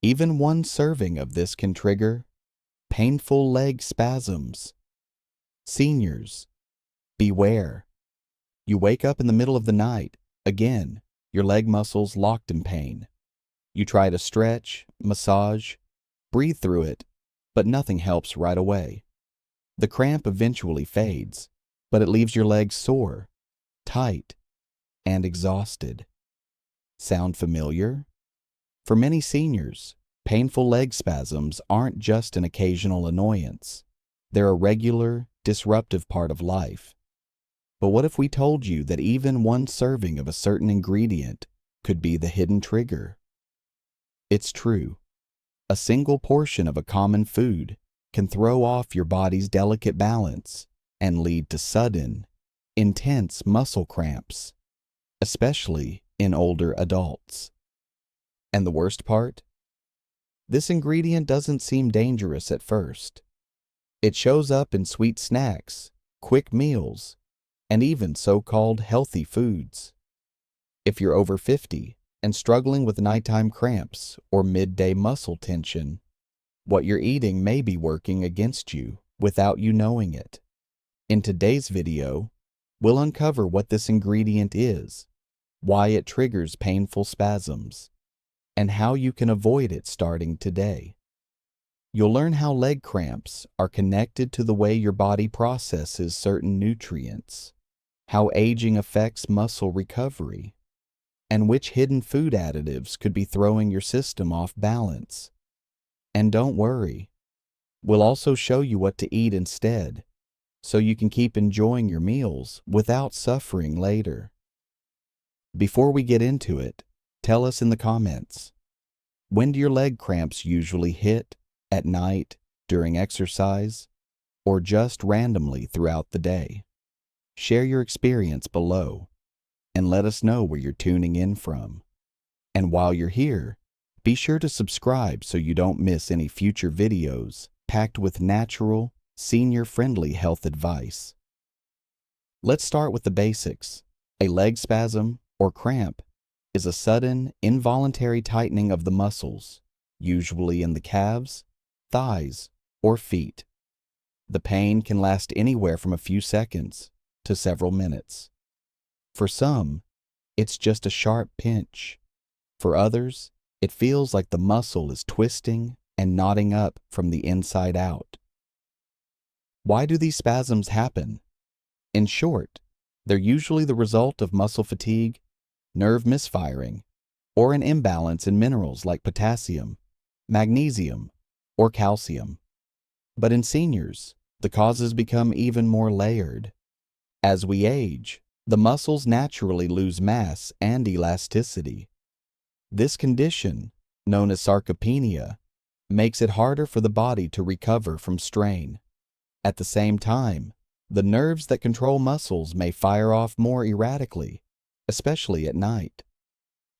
Even one serving of this can trigger painful leg spasms. Seniors, beware. You wake up in the middle of the night, again, your leg muscles locked in pain. You try to stretch, massage, breathe through it, but nothing helps right away. The cramp eventually fades, but it leaves your legs sore, tight, and exhausted. Sound familiar? For many seniors, painful leg spasms aren't just an occasional annoyance. They're a regular, disruptive part of life. But what if we told you that even one serving of a certain ingredient could be the hidden trigger? It's true. A single portion of a common food can throw off your body's delicate balance and lead to sudden, intense muscle cramps, especially in older adults. And the worst part? This ingredient doesn't seem dangerous at first. It shows up in sweet snacks, quick meals, and even so-called healthy foods. If you're over 50 and struggling with nighttime cramps or midday muscle tension, what you're eating may be working against you without you knowing it. In today's video, we'll uncover what this ingredient is, why it triggers painful spasms, and how you can avoid it starting today. You'll learn how leg cramps are connected to the way your body processes certain nutrients, how aging affects muscle recovery, and which hidden food additives could be throwing your system off balance. And don't worry, we'll also show you what to eat instead, so you can keep enjoying your meals without suffering later. Before we get into it, tell us in the comments, when do your leg cramps usually hit? At night, during exercise, or just randomly throughout the day? Share your experience below and let us know where you're tuning in from. And while you're here, be sure to subscribe so you don't miss any future videos packed with natural, senior-friendly health advice. Let's start with the basics. A leg spasm, or cramp, is a sudden, involuntary tightening of the muscles, usually in the calves, thighs, or feet. The pain can last anywhere from a few seconds to several minutes. For some, it's just a sharp pinch. For others, it feels like the muscle is twisting and knotting up from the inside out. Why do these spasms happen? In short, they're usually the result of muscle fatigue, nerve misfiring, or an imbalance in minerals like potassium, magnesium, or calcium. But in seniors, the causes become even more layered. As we age, the muscles naturally lose mass and elasticity. This condition, known as sarcopenia, makes it harder for the body to recover from strain. At the same time, the nerves that control muscles may fire off more erratically, especially at night.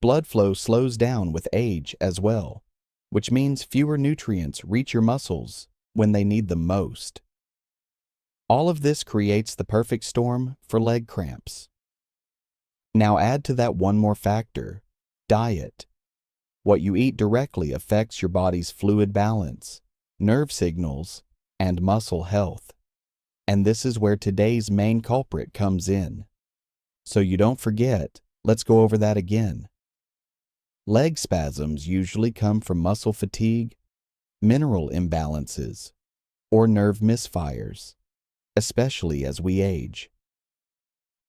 Blood flow slows down with age as well, which means fewer nutrients reach your muscles when they need them most. All of this creates the perfect storm for leg cramps. Now add to that one more factor, diet. What you eat directly affects your body's fluid balance, nerve signals, and muscle health. And this is where today's main culprit comes in. So you don't forget, let's go over that again. Leg spasms usually come from muscle fatigue, mineral imbalances, or nerve misfires, especially as we age.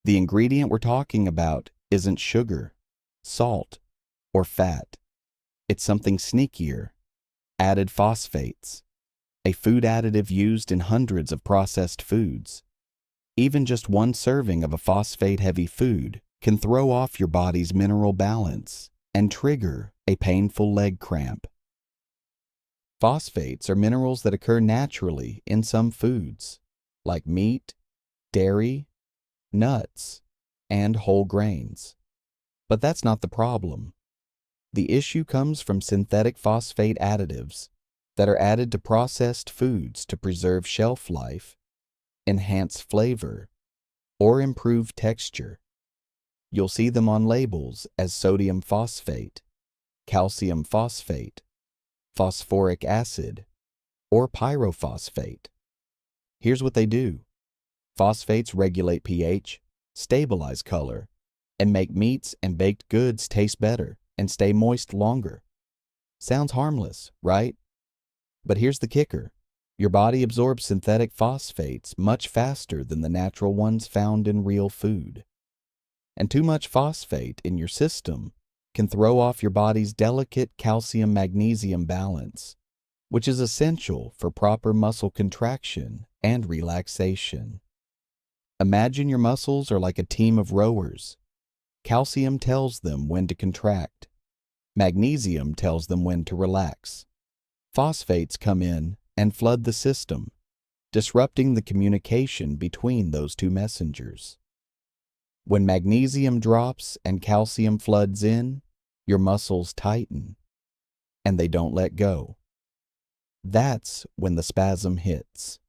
The ingredient we're talking about isn't sugar, salt, or fat. It's something sneakier, added phosphates, a food additive used in hundreds of processed foods. Even just one serving of a phosphate-heavy food can throw off your body's mineral balance and trigger a painful leg cramp. Phosphates are minerals that occur naturally in some foods, like meat, dairy, nuts, and whole grains. But that's not the problem. The issue comes from synthetic phosphate additives that are added to processed foods to preserve shelf life, enhance flavor, or improve texture. You'll see them on labels as sodium phosphate, calcium phosphate, phosphoric acid, or pyrophosphate. Here's what they do. Phosphates regulate pH, stabilize color, and make meats and baked goods taste better and stay moist longer. Sounds harmless, right? But here's the kicker. Your body absorbs synthetic phosphates much faster than the natural ones found in real food. And too much phosphate in your system can throw off your body's delicate calcium-magnesium balance, which is essential for proper muscle contraction and relaxation. Imagine your muscles are like a team of rowers. Calcium tells them when to contract. Magnesium tells them when to relax. Phosphates come in and flood the system, disrupting the communication between those two messengers. When magnesium drops and calcium floods in, your muscles tighten, and they don't let go. That's when the spasm hits.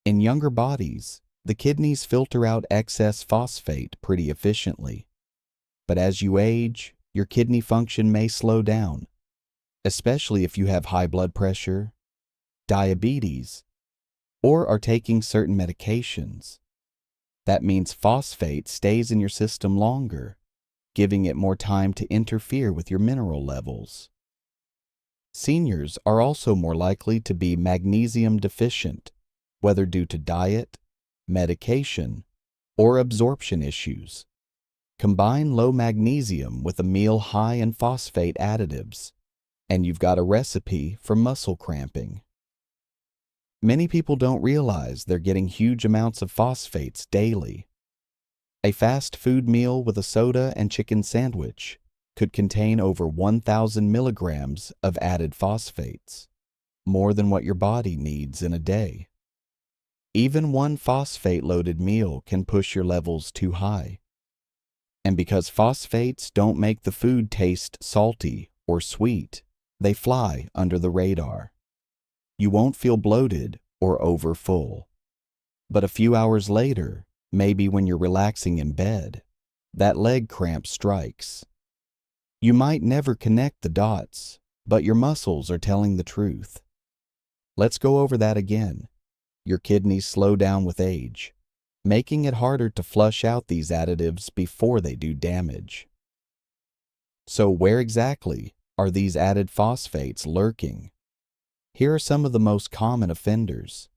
In younger bodies, the kidneys filter out excess phosphate pretty efficiently. But as you age, your kidney function may slow down, especially if you have high blood pressure, diabetes, or are taking certain medications. That means phosphate stays in your system longer, giving it more time to interfere with your mineral levels. Seniors are also more likely to be magnesium deficient, whether due to diet, medication, or absorption issues. Combine low magnesium with a meal high in phosphate additives, and you've got a recipe for muscle cramping. Many people don't realize they're getting huge amounts of phosphates daily. A fast food meal with a soda and chicken sandwich could contain over 1,000 milligrams of added phosphates, more than what your body needs in a day. Even one phosphate-loaded meal can push your levels too high. And because phosphates don't make the food taste salty or sweet, they fly under the radar. You won't feel bloated or overfull. But a few hours later, maybe when you're relaxing in bed, that leg cramp strikes. You might never connect the dots, but your muscles are telling the truth. Let's go over that again. Your kidneys slow down with age, making it harder to flush out these additives before they do damage. So where exactly are these added phosphates lurking? Here are some of the most common offenders.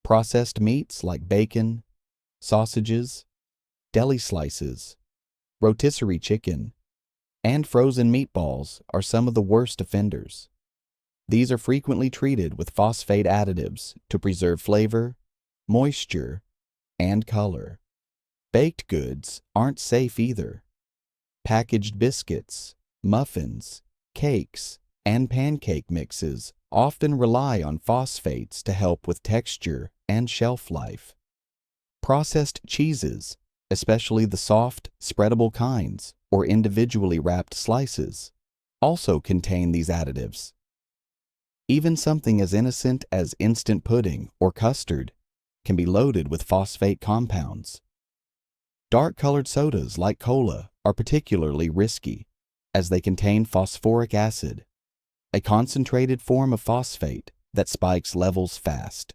Processed meats like bacon, sausages, deli slices, rotisserie chicken, and frozen meatballs are some of the worst offenders. These are frequently treated with phosphate additives to preserve flavor, moisture, and color. Baked goods aren't safe either. Packaged biscuits, muffins, cakes, and pancake mixes often rely on phosphates to help with texture and shelf life. Processed cheeses, especially the soft, spreadable kinds or individually wrapped slices, also contain these additives. Even something as innocent as instant pudding or custard can be loaded with phosphate compounds. Dark-colored sodas like cola are particularly risky, as they contain phosphoric acid, a concentrated form of phosphate that spikes levels fast.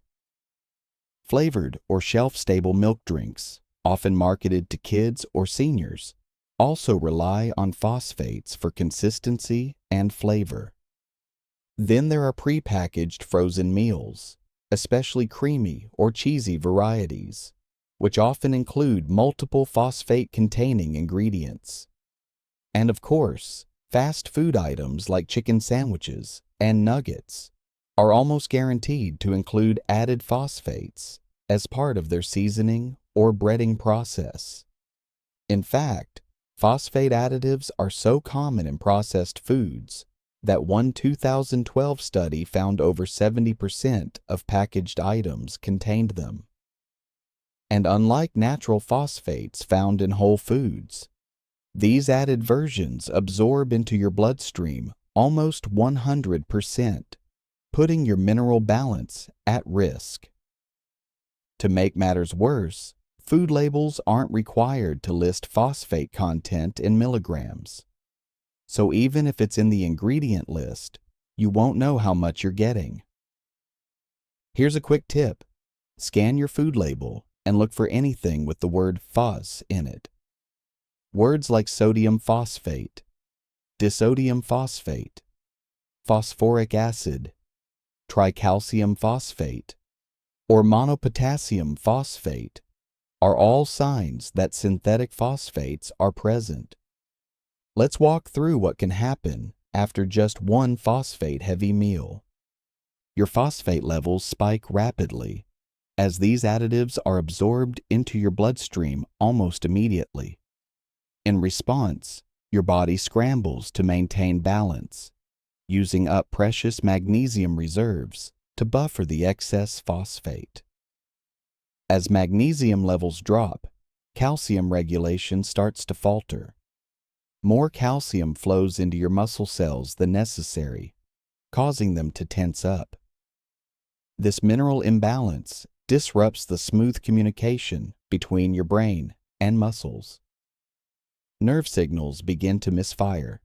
Flavored or shelf-stable milk drinks, often marketed to kids or seniors, also rely on phosphates for consistency and flavor. Then there are pre-packaged frozen meals, especially creamy or cheesy varieties, which often include multiple phosphate-containing ingredients. And of course, fast food items like chicken sandwiches and nuggets are almost guaranteed to include added phosphates as part of their seasoning or breading process. In fact, phosphate additives are so common in processed foods that one 2012 study found over 70% of packaged items contained them. And unlike natural phosphates found in whole foods, these added versions absorb into your bloodstream almost 100%, putting your mineral balance at risk. To make matters worse, food labels aren't required to list phosphate content in milligrams. So even if it's in the ingredient list, You won't know how much you're getting. Here's a quick tip. Scan your food label and look for anything with the word phos in it. Words like sodium phosphate, disodium phosphate, phosphoric acid, tricalcium phosphate, or monopotassium phosphate are all signs that synthetic phosphates are present. Let's walk through what can happen after just one phosphate-heavy meal. Your phosphate levels spike rapidly, as these additives are absorbed into your bloodstream almost immediately. In response, your body scrambles to maintain balance, using up precious magnesium reserves to buffer the excess phosphate. As magnesium levels drop, calcium regulation starts to falter. More calcium flows into your muscle cells than necessary, causing them to tense up. This mineral imbalance disrupts the smooth communication between your brain and muscles. Nerve signals begin to misfire,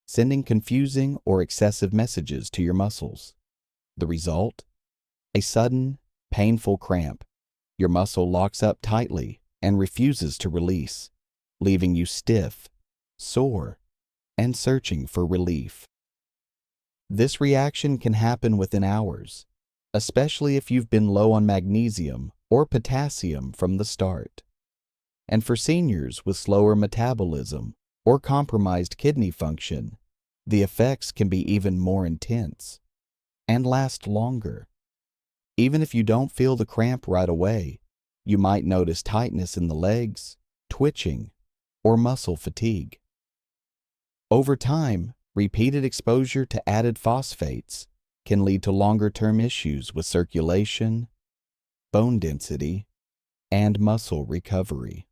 sending confusing or excessive messages to your muscles. The result? A sudden, painful cramp. Your muscle locks up tightly and refuses to release, leaving you stiff, sore, and searching for relief. This reaction can happen within hours, especially if you've been low on magnesium or potassium from the start. And for seniors with slower metabolism or compromised kidney function, the effects can be even more intense and last longer. Even if you don't feel the cramp right away, you might notice tightness in the legs, twitching, or muscle fatigue. Over time, repeated exposure to added phosphates can lead to longer-term issues with circulation, bone density, and muscle recovery.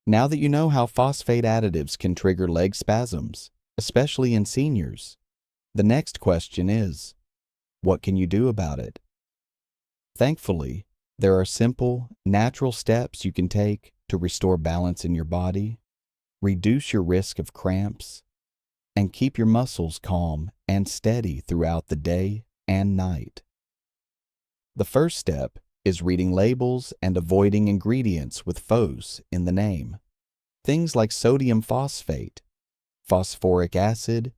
Now that you know how phosphate additives can trigger leg spasms, especially in seniors, the next question is, what can you do about it? Thankfully, there are simple, natural steps you can take to restore balance in your body, reduce your risk of cramps, and keep your muscles calm and steady throughout the day and night. The first step is reading labels and avoiding ingredients with phos in the name. Things like sodium phosphate, phosphoric acid,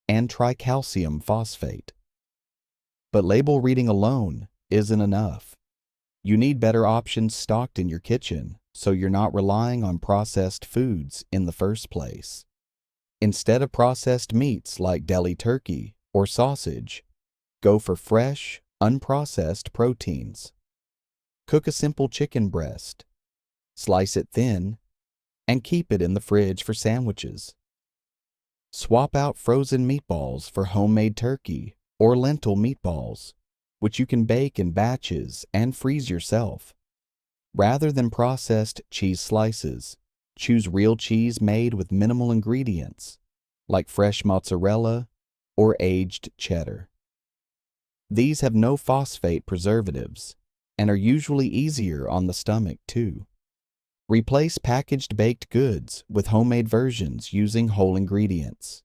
and tricalcium phosphate. But label reading alone isn't enough. You need better options stocked in your kitchen so you're not relying on processed foods in the first place. Instead of processed meats like deli turkey or sausage, go for fresh, unprocessed proteins. Cook a simple chicken breast, slice it thin, and keep it in the fridge for sandwiches. Swap out frozen meatballs for homemade turkey or lentil meatballs, which you can bake in batches and freeze yourself. Rather than processed cheese slices, choose real cheese made with minimal ingredients, like fresh mozzarella or aged cheddar. These have no phosphate preservatives and are usually easier on the stomach too. Replace packaged baked goods with homemade versions using whole ingredients.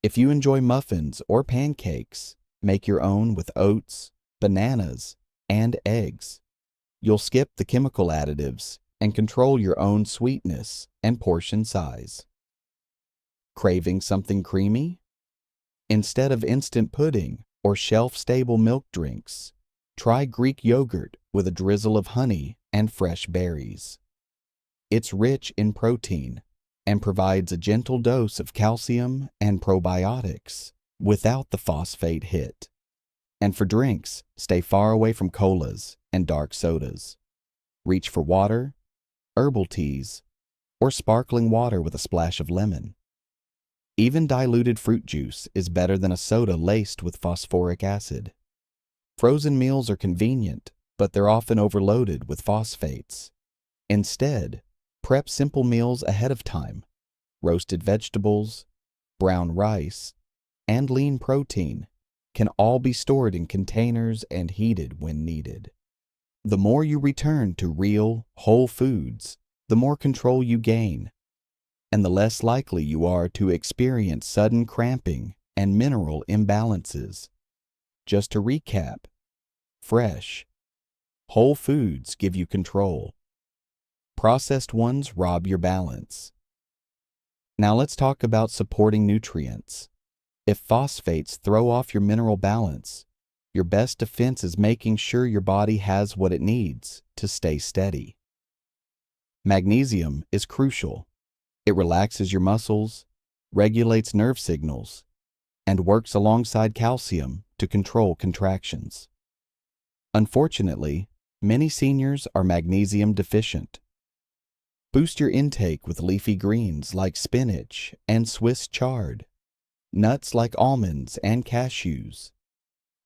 If you enjoy muffins or pancakes, make your own with oats, bananas, and eggs. You'll skip the chemical additives and control your own sweetness and portion size. Craving something creamy? Instead of instant pudding or shelf-stable milk drinks, try Greek yogurt with a drizzle of honey and fresh berries. It's rich in protein and provides a gentle dose of calcium and probiotics without the phosphate hit. And for drinks, stay far away from colas and dark sodas. Reach for water, herbal teas, or sparkling water with a splash of lemon. Even diluted fruit juice is better than a soda laced with phosphoric acid. Frozen meals are convenient, but they're often overloaded with phosphates. Instead, prep simple meals ahead of time. Roasted vegetables, brown rice, and lean protein can all be stored in containers and heated when needed. The more you return to real, whole foods, the more control you gain, and the less likely you are to experience sudden cramping and mineral imbalances. Just to recap, fresh, whole foods give you control. Processed ones rob your balance. Now let's talk about supporting nutrients. If phosphates throw off your mineral balance, your best defense is making sure your body has what it needs to stay steady. Magnesium is crucial. It relaxes your muscles, regulates nerve signals, and works alongside calcium to control contractions. Unfortunately, many seniors are magnesium deficient. Boost your intake with leafy greens like spinach and Swiss chard, nuts like almonds and cashews,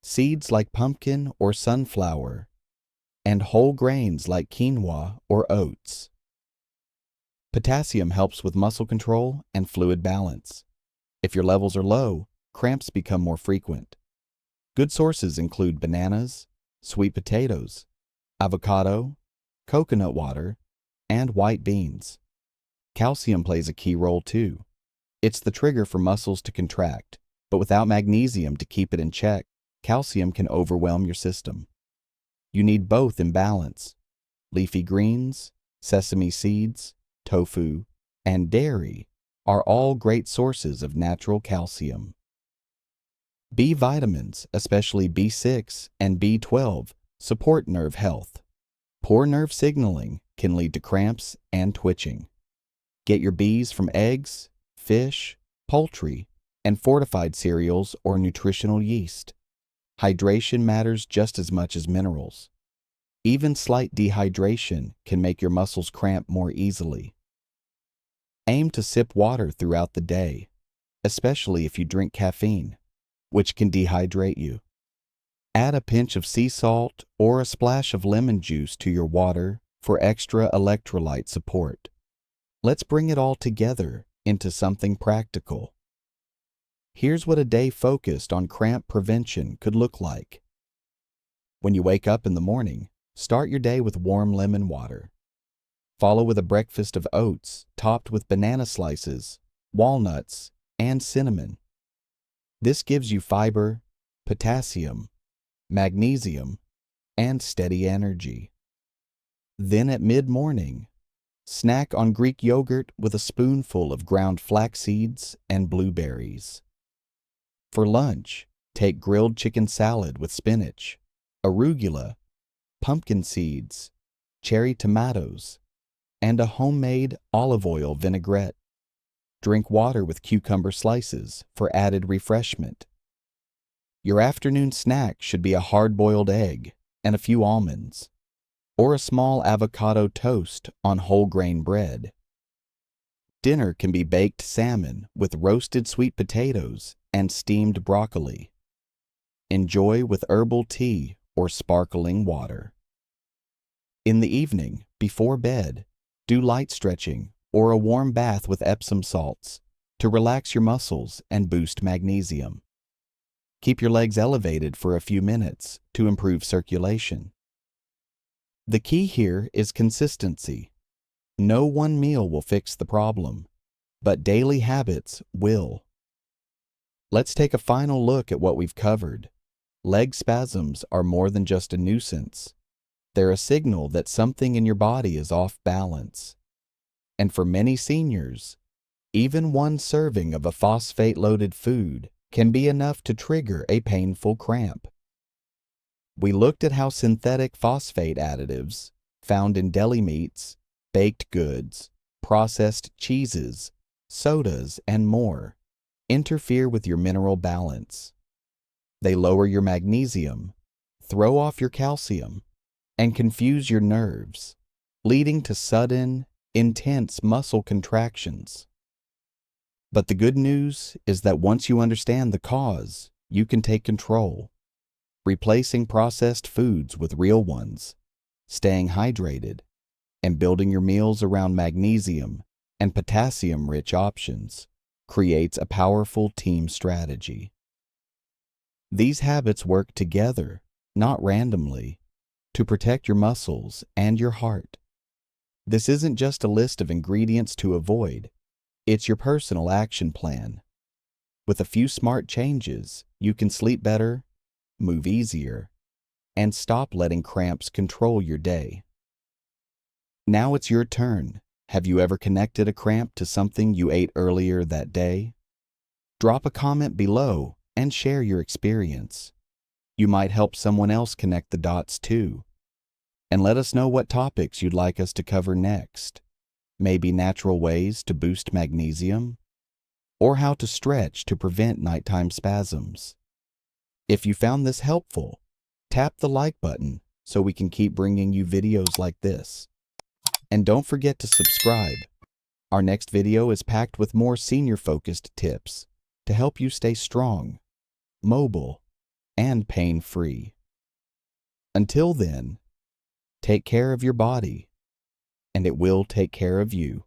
seeds like pumpkin or sunflower, and whole grains like quinoa or oats. Potassium helps with muscle control and fluid balance. If your levels are low, cramps become more frequent. Good sources include bananas, sweet potatoes, avocado, coconut water, and white beans. Calcium plays a key role too. It's the trigger for muscles to contract, but without magnesium to keep it in check, calcium can overwhelm your system. You need both in balance. Leafy greens, sesame seeds, tofu, and dairy are all great sources of natural calcium. B vitamins, especially B6 and B12, support nerve health. Poor nerve signaling can lead to cramps and twitching. Get your Bs from eggs, fish, poultry, and fortified cereals or nutritional yeast. Hydration matters just as much as minerals. Even slight dehydration can make your muscles cramp more easily. Aim to sip water throughout the day, especially if you drink caffeine, which can dehydrate you. Add a pinch of sea salt or a splash of lemon juice to your water for extra electrolyte support. Let's bring it all together into something practical. Here's what a day focused on cramp prevention could look like. When you wake up in the morning, start your day with warm lemon water. Follow with a breakfast of oats topped with banana slices, walnuts, and cinnamon. This gives you fiber, potassium, magnesium, and steady energy. Then at mid-morning, snack on Greek yogurt with a spoonful of ground flax seeds and blueberries. For lunch, take grilled chicken salad with spinach, arugula, pumpkin seeds, cherry tomatoes, and a homemade olive oil vinaigrette. Drink water with cucumber slices for added refreshment. Your afternoon snack should be a hard-boiled egg and a few almonds, or a small avocado toast on whole grain bread. Dinner can be baked salmon with roasted sweet potatoes and steamed broccoli. Enjoy with herbal tea or sparkling water. In the evening, before bed, do light stretching or a warm bath with Epsom salts to relax your muscles and boost magnesium. Keep your legs elevated for a few minutes to improve circulation. The key here is consistency. No one meal will fix the problem, but daily habits will. Let's take a final look at what we've covered. Leg spasms are more than just a nuisance. They're a signal that something in your body is off balance. And for many seniors, even one serving of a phosphate-loaded food can be enough to trigger a painful cramp. We looked at how synthetic phosphate additives, found in deli meats, baked goods, processed cheeses, sodas, and more, interfere with your mineral balance. They lower your magnesium, throw off your calcium, and confuse your nerves, leading to sudden, intense muscle contractions. But the good news is that once you understand the cause, you can take control, replacing processed foods with real ones, staying hydrated, and building your meals around magnesium and potassium-rich options creates a powerful team strategy. These habits work together, not randomly, to protect your muscles and your heart. This isn't just a list of ingredients to avoid, it's your personal action plan. With a few smart changes, you can sleep better, move easier, and stop letting cramps control your day. Now it's your turn. Have you ever connected a cramp to something you ate earlier that day? Drop a comment below and share your experience. You might help someone else connect the dots too. And let us know what topics you'd like us to cover next. Maybe natural ways to boost magnesium, or how to stretch to prevent nighttime spasms. If you found this helpful, tap the like button so we can keep bringing you videos like this. And don't forget to subscribe. Our next video is packed with more senior-focused tips to help you stay strong, mobile, and pain-free. Until then, take care of your body, and it will take care of you.